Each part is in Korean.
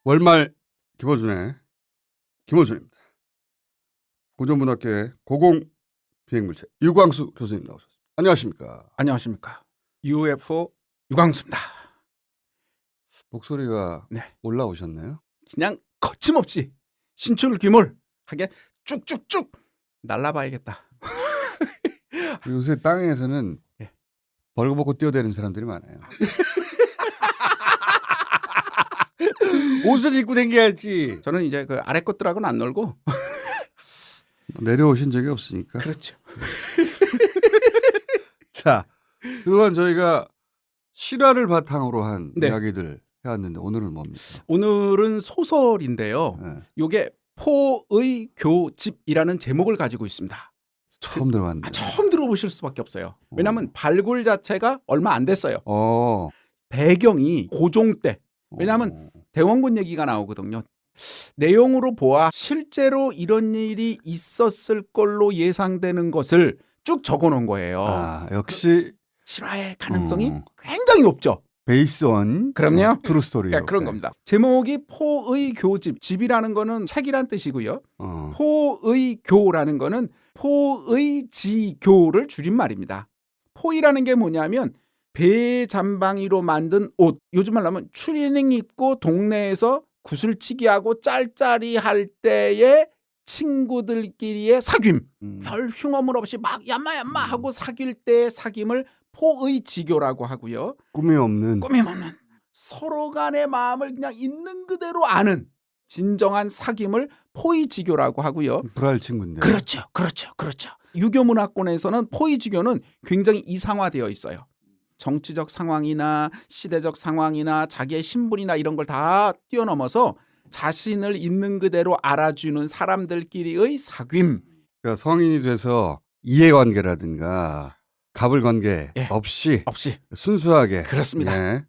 월말 김어준의 김어준입니다. 고전문학계 고공비행물체 유광수 교수님 나오셨습니다. 안녕하십니까? 안녕하십니까. UFO 유광수입니다. 목소리가 네. 올라오셨나요? 그냥 거침없이 신출귀몰하게 쭉쭉쭉 날라봐야겠다. 요새 땅에서는 예. 벌거벗고 뛰어다니는 사람들이 많아요. 옷을 입고 다녀야지. 저는 이제 그 아래 것들하고는 안 놀고. 내려오신 적이 없으니까. 그렇죠. 자, 그동안 저희가 실화를 바탕으로 한 네. 이야기들 해왔는데 오늘은 뭡니까? 오늘은 소설인데요. 네. 요게 포의 교집이라는 제목을 가지고 있습니다. 처음 들어봤는데. 처음 들어보실 수밖에 없어요. 왜냐하면 발굴 자체가 얼마 안 됐어요. 배경이 고종 때. 왜냐하면 대원군 얘기가 나오거든요. 내용으로 보아 실제로 이런 일이 있었을 걸로 예상되는 것을 쭉 적어놓은 거예요. 아, 역시 실화의 가능성이 굉장히 높죠. 베이스 온 그럼요. 트루 스토리. 네, 그런 겁니다. 제목이 포의 교집. 집이라는 거는 책이란 뜻이고요. 포의 교라는 거는 포의 지교를 줄임말입니다. 포이라는 게 뭐냐면 배잠방이로 만든 옷. 요즘 말로 하면 추리닝 입고 동네에서 구슬치기 하고 짤짤이 할 때의 친구들끼리의 사귐. 별 흉어물 없이 막 얌마 하고 사귈 때의 사귐을 포의 지교라고 하고요. 꿈이 없는 서로 간의 마음을 그냥 있는 그대로 아는 진정한 사귐을 포의 지교라고 하고요. 불알 친구인데. 그렇죠. 유교 문화권에서는 포의 지교는 굉장히 이상화되어 있어요. 정치적 상황이나 시대적 상황이나 자기의 신분이나 이런 걸 다 뛰어넘어서 자신을 있는 그대로 알아주는 사람들끼리의 사귐. 그러니까 성인이 돼서 이해관계라든가 갑을관계 예. 없이 순수하게. 그렇습니다. 네.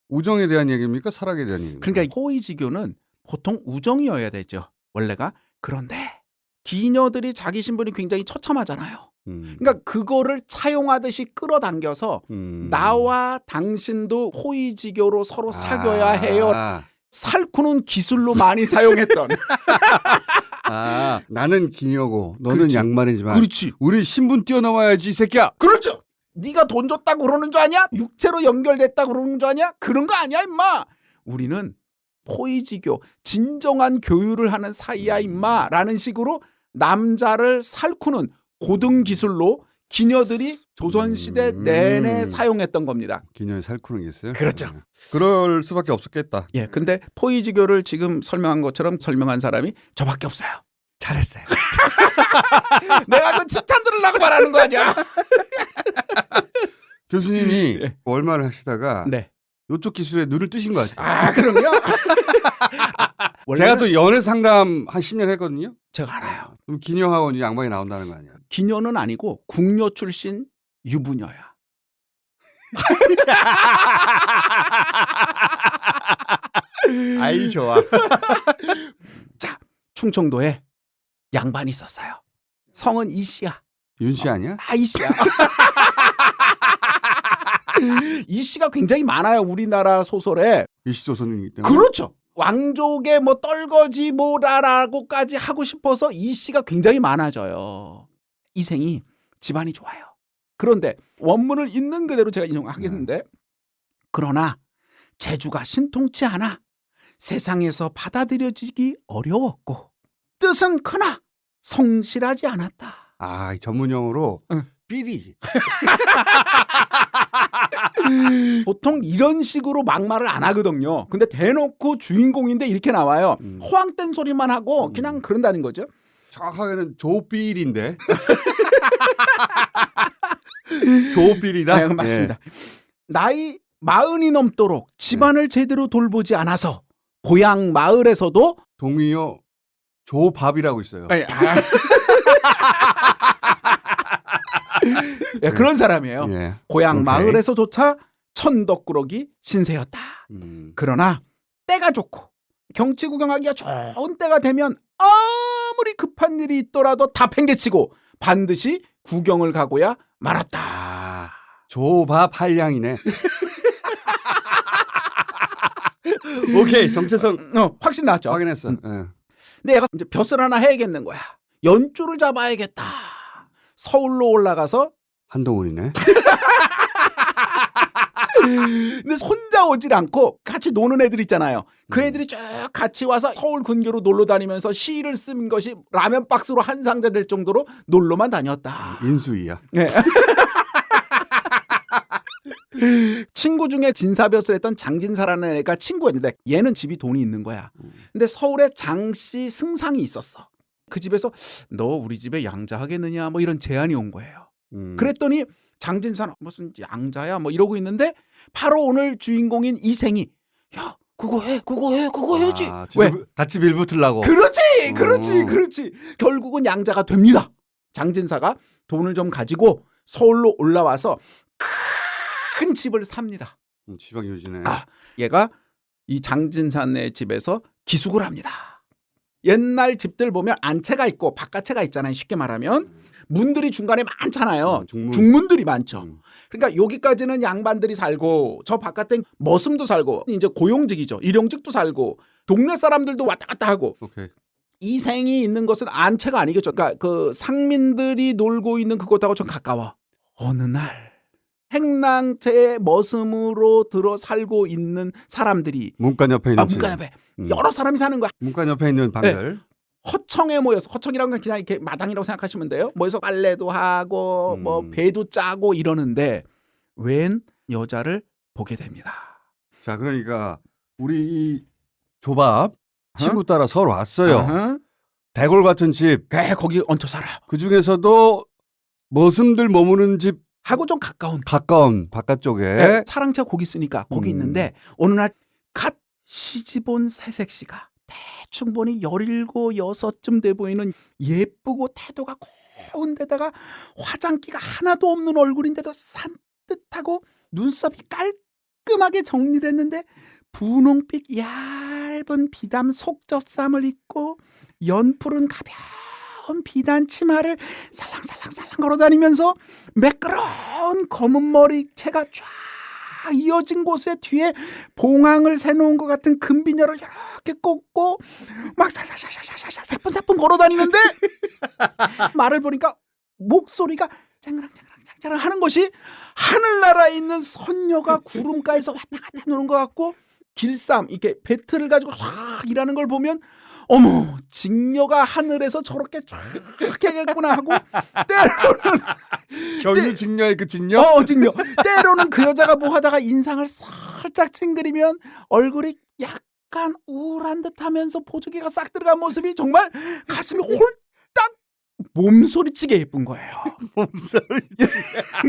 우정에 대한 얘기입니까? 사랑에 대한 얘기입니까? 그러니까 포의지교는 보통 우정이어야 되죠. 원래가. 그런데 기녀들이 자기 신분이 굉장히 처참하잖아요. 그러니까 그거를 차용하듯이 끌어당겨서 나와 당신도 호의지교로 서로 사귀어야 해요. 살쿠는 기술로 많이 사용했던. 나는 기녀고 너는 그렇지. 양말이지만 그렇지. 우리 신분 뛰어넘어야지 이 새끼야. 그렇죠. 네가 돈 줬다고 그러는 줄 아냐? 육체로 연결됐다고 그러는 줄 아냐? 그런 거 아니야 임마. 우리는 포의지교 진정한 교유를 하는 사이야 임마 라는 식으로 남자를 살쿠는 고등기술로 기녀들이 조선시대 내내 사용했던 겁니다. 기녀의 살쿠는 게 있어요? 그렇죠. 그럴 수밖에 없었겠다. 예, 근데 포의지교를 지금 설명한 것처럼 설명한 사람이 저밖에 없어요. 잘했어요. 내가 그 칭찬 들으려고 말하는 거 아니야? 교수님이 네. 월말을 하시다가 네. 이쪽 기술에 눈을 뜨신 것 같아요. 그럼요? 제가 또 연애 상담 한 10년 했거든요. 제가 알아요. 그럼 기녀하고 이 양반이 나온다는 거 아니야? 기녀는 아니고 궁녀 출신 유부녀야. 아이 좋아. 자, 충청도에 양반이 있었어요. 성은 이씨야. 윤씨 아니야? 이씨야. 이씨가 굉장히 많아요. 우리나라 소설에. 일시조선이기 때문에. 그렇죠. 왕족의 뭐 떨거지 뭐라라고까지 하고 싶어서 이씨가 굉장히 많아져요. 이생이 집안이 좋아요. 그런데 원문을 있는 그대로 제가 인용하겠는데 그러나 재주가 신통치 않아 세상에서 받아들여지기 어려웠고 뜻은 크나 성실하지 않았다. 이 전문용어로 삐리지. 보통 이런 식으로 막말을 안 하거든요. 근데 대놓고 주인공인데 이렇게 나와요. 허황된 소리만 하고 그냥 그런다는 거죠. 정확하게는 조삐일인데. 조삐리다. 네, 맞습니다. 나이 40이 넘도록 집안을 제대로 돌보지 않아서 고향 마을에서도 동의어 조밥이라고 있어요. 그런 사람이에요. 예. 고향 오케이. 마을에서조차 천덕꾸러기 신세였다. 그러나 때가 좋고 경치 구경하기가 좋은 때가 되면 아무리 급한 일이 있더라도 다 팽개치고 반드시 구경을 가고야 말았다. 조밥 한량이네. 오케이 정체성 확신 나왔죠. 확인했어. 예. 근데 얘가 이제 벼슬 하나 해야겠는 거야. 연줄을 잡아야겠다. 서울로 올라가서 한동훈이네. 근데 혼자 오질 않고 같이 노는 애들 있잖아요. 그 애들이 쭉 같이 와서 서울 근교로 놀러 다니면서 시를 쓴 것이 라면 박스로 한 상자 될 정도로 놀러만 다녔다. 인수위야. 네. 친구 중에 진사벼슬 했던 장진사라는 애가 친구였는데 얘는 집이 돈이 있는 거야. 근데 서울에 장씨 승상이 있었어. 그 집에서 너 우리 집에 양자하겠느냐 뭐 이런 제안이 온 거예요. 그랬더니 장진사는 무슨 양자야 뭐 이러고 있는데 바로 오늘 주인공인 이생이 야 그거 해야지. 왜? 같이 밀붙으려고. 그렇지. 결국은 양자가 됩니다. 장진사가 돈을 좀 가지고 서울로 올라와서 큰 집을 삽니다. 지방 유지네. 얘가 이 장진사네 집에서 기숙을 합니다. 옛날 집들 보면 안채가 있고 바깥채가 있잖아요. 쉽게 말하면 문들이 중간에 많잖아요. 중문들이 많죠. 그러니까 여기까지는 양반들이 살고 저 바깥엔 머슴도 살고 이제 고용직이죠. 일용직도 살고 동네 사람들도 왔다 갔다 하고. 오케이. 이생이 있는 것은 안채가 아니겠죠. 그러니까 그 상민들이 놀고 있는 그곳하고 좀 가까워. 어느 날 행랑채에 머슴으로 들어 살고 있는 사람들이 문간 옆에 있는 문간 옆에 여러 사람이 사는 거야. 문간 옆에 있는 방들. 네. 허청에 모여서 허청이라는 건 그냥 이렇게 마당이라고 생각하시면 돼요. 모여서 빨래도 하고 뭐 배도 짜고 이러는데 웬 여자를 보게 됩니다. 자, 그러니까 우리 이 조밥 친구 따라 서울 왔어요. 대골 같은 집. 거기 얹혀 살아. 그 중에서도 머슴들 머무는 집 하고 좀 가까운 바깥쪽에 네, 차랑채가 거기 있으니까 거기 있는데 어느 날 갓 시집온 새색시가 대충 보니 17, 6쯤 돼 보이는 예쁘고 태도가 고운 데다가 화장기가 하나도 없는 얼굴인데도 산뜻하고 눈썹이 깔끔하게 정리됐는데 분홍빛 얇은 비담 속젖삼을 입고 연푸른 가벼운 비단 치마를 살랑살랑 걸어다니면서 매끄러운 검은 머리채가 쫙 이어진 곳에 뒤에 봉황을 세놓은 것 같은 금비녀를 이렇게 꽂고 막 사사사사사사 사뿐사뿐 걸어다니는데 말을 보니까 목소리가 짱랑짱랑 하는 것이 하늘나라에 있는 선녀가 구름가에서 왔다 갔다 노는 것 같고 길쌈 이렇게 배틀을 가지고 쫙 일하는 걸 보면 어머 직녀가 하늘에서 저렇게 쫙 하겠구나 하고 때로는 경유 직녀의 그 직녀? 직녀 때로는 그 여자가 뭐 하다가 인상을 살짝 찡그리면 얼굴이 약간 우울한 듯하면서 보조개가 싹 들어간 모습이 정말 가슴이 홀딱 몸소리치게 예쁜 거예요.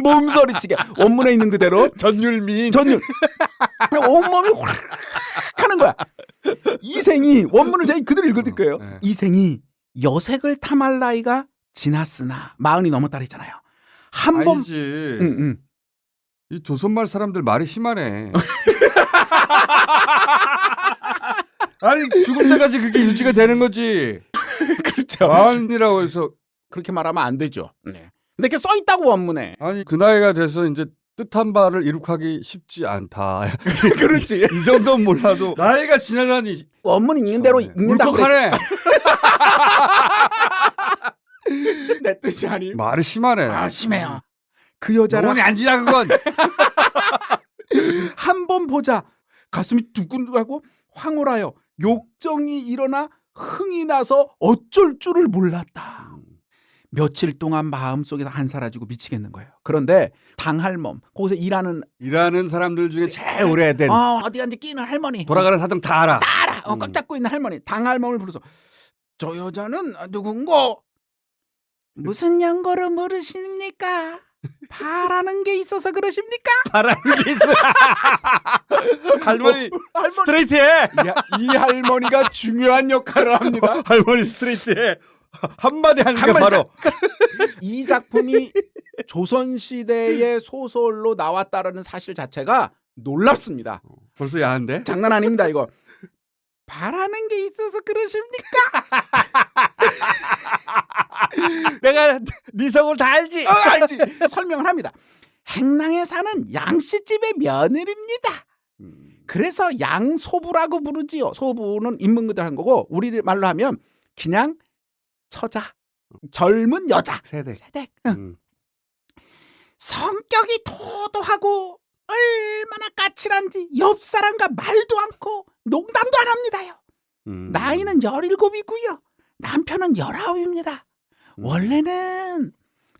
몸소리치게 원문에 있는 그대로 전율 온몸이 확 하는 거야. 이생이 원문을 제가 그대로 읽을 거예요. 네. 이생이 여색을 탐할 나이가 지났으나 40이 넘었다 그랬잖아요. 한 번 아니지. 이 조선말 사람들 말이 심하네. 아니 죽을 때까지 그게 유지가 되는 거지. 그렇죠. 마흔이라고 해서 그렇게 말하면 안 되죠. 네. 근데 이렇게 써 있다고 원문에. 아니 그 나이가 돼서 이제 뜻한 바를 이룩하기 쉽지 않다. 그렇지. 이 정도는 몰라도 나이가 지나다니 원문 읽는 대로 읽는다고. 울컥하네. 내 뜻이 아니. 말이 심하네. 심해요. 그 여자를 영혼이 안 지나 그건. 한 번 보자 가슴이 두근두근하고 황홀하여 욕정이 일어나 흥이 나서 어쩔 줄을 몰랐다. 며칠 동안 마음속에서 안 사라지고 미치겠는 거예요. 그런데 당할멈 거기서 일하는 사람들 중에 제일 오래된 어디 간지 끼는 할머니 돌아가는 사정 다 알아. 꽉 잡고 있는 할머니 당할멈을 부르서 저 여자는 누군고? 무슨 연고를 물으십니까? 바라는 게 있어서 그러십니까? 바라는 게 있어. 할머니 스트레이트해. 이 할머니가 중요한 역할을 합니다. 할머니 스트레이트해. 한마디 하는 게 바로 이 작품이 조선시대의 소설로 나왔다라는 사실 자체가 놀랍습니다. 벌써 야한데? 장난 아닙니다 이거. 바라는 게 있어서 그러십니까? 내가 네 성을 다 알지? 알지. 설명을 합니다. 행랑에 사는 양씨집의 며느리입니다. 그래서 양소부라고 부르지요. 소부는 인문그대로 한 거고 우리 말로 하면 그냥 처자, 젊은 여자, 세대. 응. 성격이 도도하고 얼마나 까칠한지 옆 사람과 말도 않고 농담도 안 합니다요. 나이는 17이고요. 남편은 19입니다. 원래는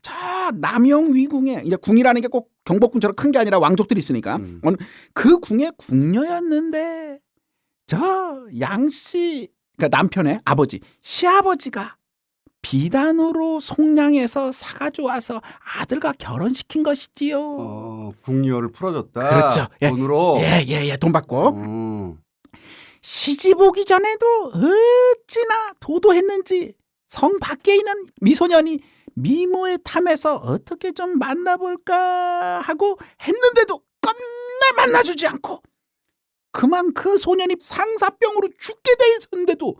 저 남영 위궁에, 이제 궁이라는 게 꼭 경복궁처럼 큰 게 아니라 왕족들이 있으니까 그 궁의 궁녀였는데 저 양씨, 그러니까 남편의 아버지, 시아버지가 비단으로 속량해서 사가져와서 아들과 결혼시킨 것이지요. 궁녀를 풀어줬다. 그렇죠. 돈으로. 예, 돈 받고. 시집 오기 전에도 어찌나 도도했는지 성 밖에 있는 미소년이 미모에 탐해서 어떻게 좀 만나볼까 하고 했는데도 끝내 만나주지 않고, 그만 그 소년이 상사병으로 죽게 돼 있었는데도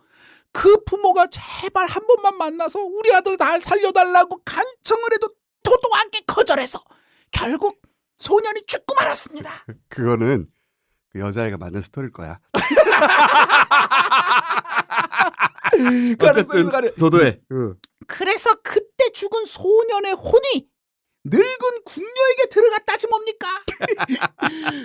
그 부모가 제발 한 번만 만나서 우리 아들 날 살려달라고 간청을 해도 도도하게 거절해서 결국 소년이 죽고 말았습니다. 그거는 그 여자애가 만든 스토리일 거야. 어쨌든 도도해. 그래서 그때 죽은 소년의 혼이 늙은 궁녀에게 들어갔다지 뭡니까?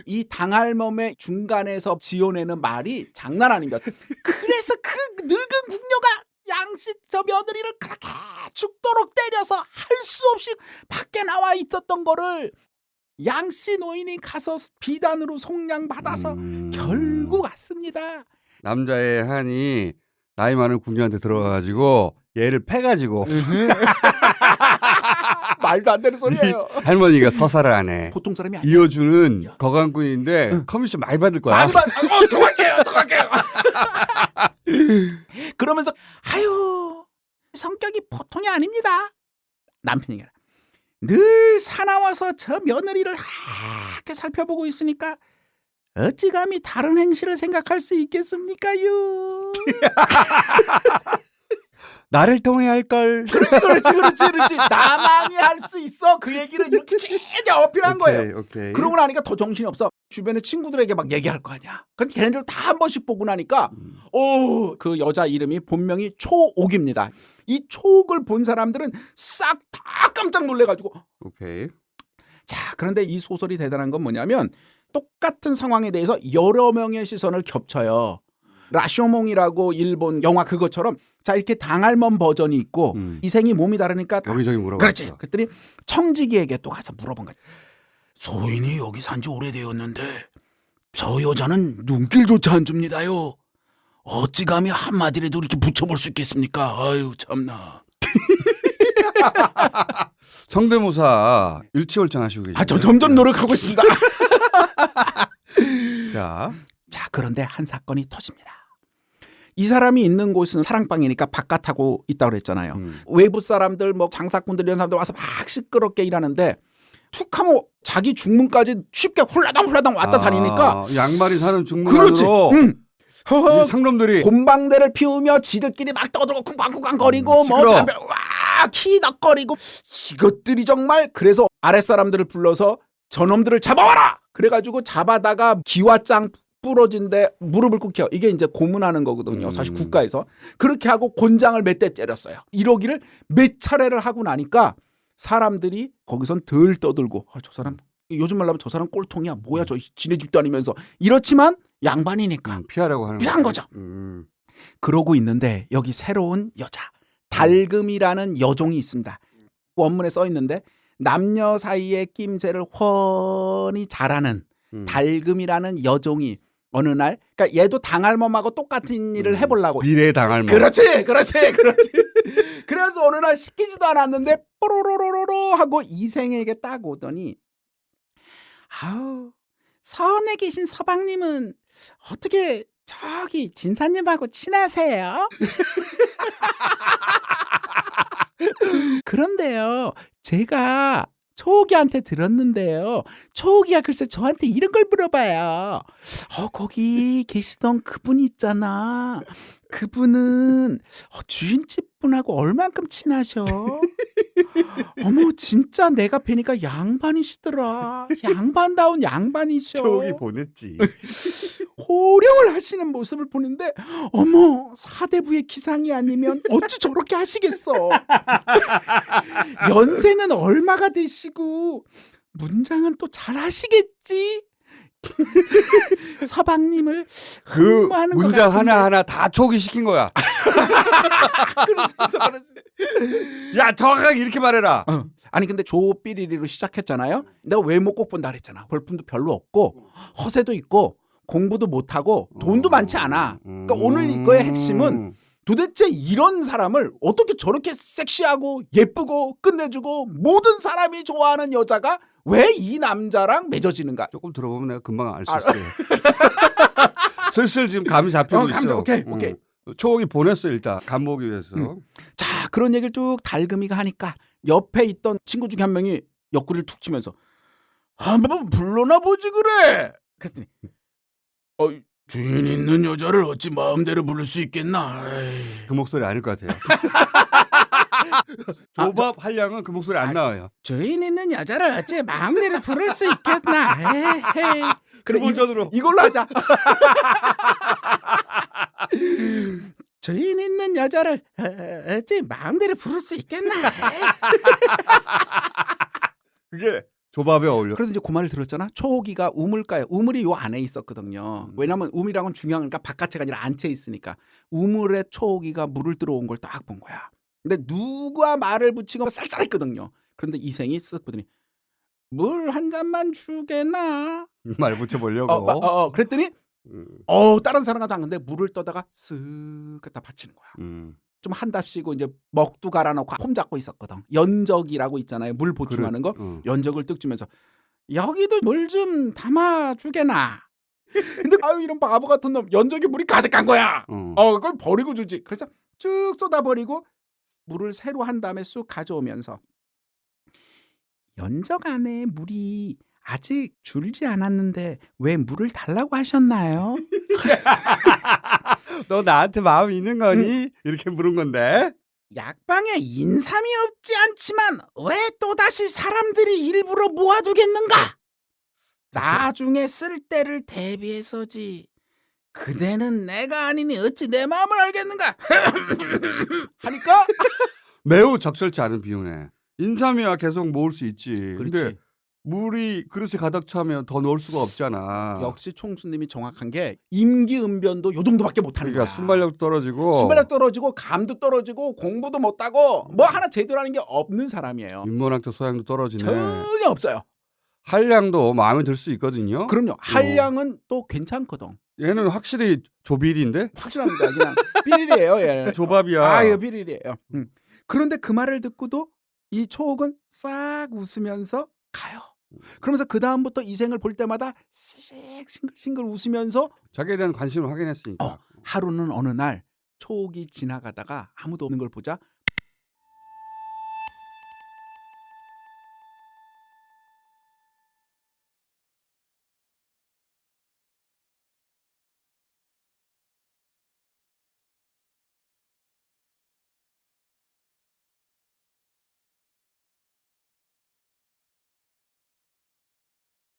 이 당할멈의 중간에서 지어내는 말이 장난 아닙니다. 그래서 그 늙은 궁녀가 양씨 저 며느리를 그렇게 죽도록 때려서 할 수 없이 밖에 나와 있었던 거를 양씨 노인이 가서 비단으로 속량 받아서 결국 왔습니다. 남자의 한이 나이 많은 궁녀한테 들어가가지고 얘를 패가지고 말도 안 되는 소리예요. 할머니가 서사를 안 해. 보통 사람이 아니야. 이어주는 거강꾼인데 커미션 많이 받을 거야. 많이 정확해요. 그러면서 아유 성격이 보통이 아닙니다. 남편이 늘 사나워서 저 며느리를 이렇게 살펴보고 있으니까 어찌 감히 다른 행실을 생각할 수 있겠습니까요? 나를 통해 할 걸. 그렇지. 나만이 할 수 있어. 그 얘기를 이렇게 되게 어필한 거예요. 오케이. 그러고 나니까 더 정신이 없어. 주변에 친구들에게 막 얘기할 거 아니야. 근데 걔네들 다 한 번씩 보고 나니까 그 여자 이름이 본명이 초옥입니다. 이 초옥을 본 사람들은 싹 다 깜짝 놀래가지고. 오케이. 자, 그런데 이 소설이 대단한 건 뭐냐면 똑같은 상황에 대해서 여러 명의 시선을 겹쳐요. 라쇼몽이라고 일본 영화 그것처럼 자 이렇게 당할멈 버전이 있고 이생이 몸이 다르니까 여기저기 물어봤어. 그렇지. 그랬더니 청지기에게 또 가서 물어본 거지. 소인이 여기 산지 오래되었는데 저 여자는 눈길조차 안 줍니다요. 어찌 감히 한마디라도 이렇게 붙여볼 수 있겠습니까? 아유 참나. 성대모사 일치월장하시고 계시죠. 저 점점 노력하고 있습니다. 자, 그런데 한 사건이 터집니다. 이 사람이 있는 곳은 사랑방이니까 바깥하고 있다고 그랬잖아요. 외부 사람들 뭐 장사꾼들 이런 사람들 와서 막 시끄럽게 일하는데 툭하면 자기 중문까지 쉽게 훌라당 왔다 다니니까 양말이 사는 중문으로 상놈들이 곰방대를 피우며 지들끼리 막 떠들고 쿵쾅쿵쾅거리고 뭐 담배 키덕거리고 이것들이 정말. 그래서 아랫사람들을 불러서 저놈들을 잡아와라. 그래가지고 잡아다가 기와장 부러진데 무릎을 꿇혀. 이게 이제 고문하는 거거든요. 사실 국가에서. 그렇게 하고 곤장을 몇 대 때렸어요. 이러기를 몇 차례를 하고 나니까 사람들이 거기선 덜 떠들고 저 사람 요즘 말로 하면 저 사람 꼴통이야. 뭐야 저 지네 집도 아니면서. 이렇지만 양반이니까 피하려고 하는 피한 거죠. 그러고 있는데 여기 새로운 여자 달금이라는 여종이 있습니다. 원문에 써 있는데 남녀 사이의 낌새를 훤히 잘하는 달금이라는 여종이 어느 날, 그러니까 얘도 당할멈하고 똑같은 일을 해보려고. 미래 당할멈. 그렇지. 그래서 어느 날 시키지도 않았는데 뽀로로로로 하고 이생에게 딱 오더니 아우 서원에 계신 서방님은 어떻게 저기 진사님하고 친하세요? 그런데요 제가 초옥이한테 들었는데요. 초옥이가 글쎄 저한테 이런 걸 물어봐요. 거기 계시던 그분 있잖아. 그분은 주인집 분하고 얼만큼 친하셔? 어머 진짜 내가 뵈니까 양반이시더라. 양반다운 양반이셔. 초옥이 보냈지. 호령을 하시는 모습을 보는데 어머 사대부의 기상이 아니면 어찌 저렇게 하시겠어. 연세는 얼마가 되시고 문장은 또 잘하시겠지. 서방님을 그 흥모하는 것 문장 같은데. 하나하나 다 초옥이 시킨 거야. 그래서 야, 정확하게 이렇게 말해라. 아니 근데 조삐리리로 시작했잖아요. 내가 외모 꼭 본다 그랬잖아. 볼품도 별로 없고 허세도 있고 공부도 못하고 돈도 많지 않아. 그러니까 오늘 이거의 핵심은 도대체 이런 사람을 어떻게 저렇게 섹시하고 예쁘고 끝내주고 모든 사람이 좋아하는 여자가 왜 이 남자랑 맺어지는가? 조금 들어보면 내가 금방 알 수 있어요. 슬슬 지금 감이 잡히고 있어. 오케이. 초옥이 보냈어 일단 감 보기 위해서. 자 그런 얘기를 쭉 달금이가 하니까 옆에 있던 친구 중에 한 명이 옆구리를 툭 치면서 한번 불러나 보지 그래. 그랬더니 주인 있는 여자를 어찌 마음대로 부를 수 있겠나. 에이. 그 목소리 아닐 것 같아요. 조밥 한량은 그 목소리 안 나와요. 주인 있는 여자를 어찌 마음대로 부를 수 있겠나. 에이. 그래 버전으로. 이걸로 하자. 주인 있는 여자를 어찌 마음대로 부를 수 있겠나. 그게 조밥에 어울려. 그래도 이제 그 말을 들었잖아. 초옥이가 우물가에 우물이 요 안에 있었거든요. 왜냐면 우물이랑은 중요한 거니까 바깥에가 아니라 안채 있으니까 우물에 초옥이가 물을 들어온 걸 딱 본 거야. 근데 누가 말을 붙이고 쌀쌀했거든요. 그런데 이생이 쓱 보더니 물 한 잔만 주게나. 말 붙여보려고. 그랬더니 다른 사람과 당근데 물을 떠다가 쓱 갖다 받치는 거야. 좀 한답시고 이제 먹도 갈아놓고 폼 잡고 있었거든. 연적이라고 있잖아요. 물 보충하는 거. 연적을 뜩 주면서 여기도 물 좀 담아주게나. 근데 이런 바보 같은 놈 연적에 물이 가득한 거야. 그걸 버리고 주지. 그래서 쭉 쏟아버리고 물을 새로 한 다음에 쑥 가져오면서 연적 안에 물이 아직 줄지 않았는데 왜 물을 달라고 하셨나요? 너 나한테 마음 있는 거니? 이렇게 물은 건데. 약방에 인삼이 없지 않지만 왜 또다시 사람들이 일부러 모아두겠는가? 나중에 쓸 때를 대비해서지. 그대는 내가 아니니 어찌 내 마음을 알겠는가? 하니까 매우 적절치 않은 비유네. 인삼이야 계속 모을 수 있지. 근데 그렇지. 물이 그릇에 가득 차면 더 넣을 수가 없잖아. 역시 총수님이 정확한 게 임기응변도 요 정도밖에 못하는 그러니까 거야. 순발력 떨어지고. 순발력 떨어지고 감도 떨어지고 공부도 못하고 뭐 하나 제대로 하는 게 없는 사람이에요. 인문학적 소양도 떨어지네. 전혀 없어요. 한량도 마음에 들 수 있거든요. 그럼요. 한량은 또 괜찮거든. 얘는 확실히 조빌인데? 확실합니다. 그냥 삐리리예요. 얘는. 조밥이야. 이거 삐리리예요. 그런데 그 말을 듣고도 이 초옥은 싹 웃으면서 가요. 그러면서 그 다음부터 이생을 볼 때마다 싱글싱글 웃으면서 자기에 대한 관심을 확인했으니까. 하루는 어느 날 초옥이 지나가다가 아무도 없는 걸 보자